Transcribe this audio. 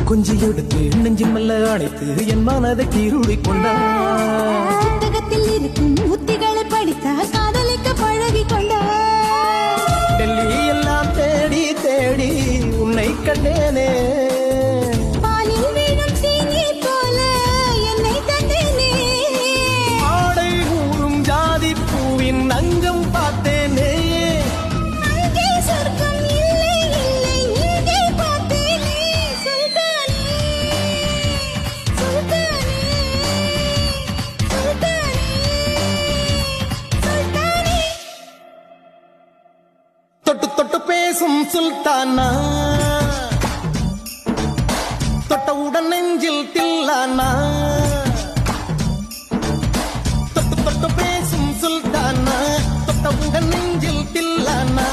கொஞ்சி எடுத்து நெஞ்சின் மெல்ல அணைத்து என் மனதை கீருளி கொண்டார். புத்தகத்தில் இருக்கும் உத்திகளை படித்த காதலிக்க பழகி கொண்டார். டெல்லி எல்லாம் தேடி தேடி உன்னை கண்டேனே. பாலில் வீணும் சீனி போல என்னை தந்தேனே. ஆடை ஊறும் ஜாதி பூவின் அங்கம் பார்த்தேனே. அங்கே சொர்க்கம் இல்லை இல்லை இங்கே பார்த்தேனே. சுல்தானே சுல்தானே சுல்தானே சுல்தானே. தொட்டு தொட்டு பேசும் சுல்தானா, தொட்டவுடன் நெஞ்சில் தில்லானா. தொட்டு தொட்டு பேசும் சுல்தானா, தொட்டவுடன் நெஞ்சில் தில்லானா.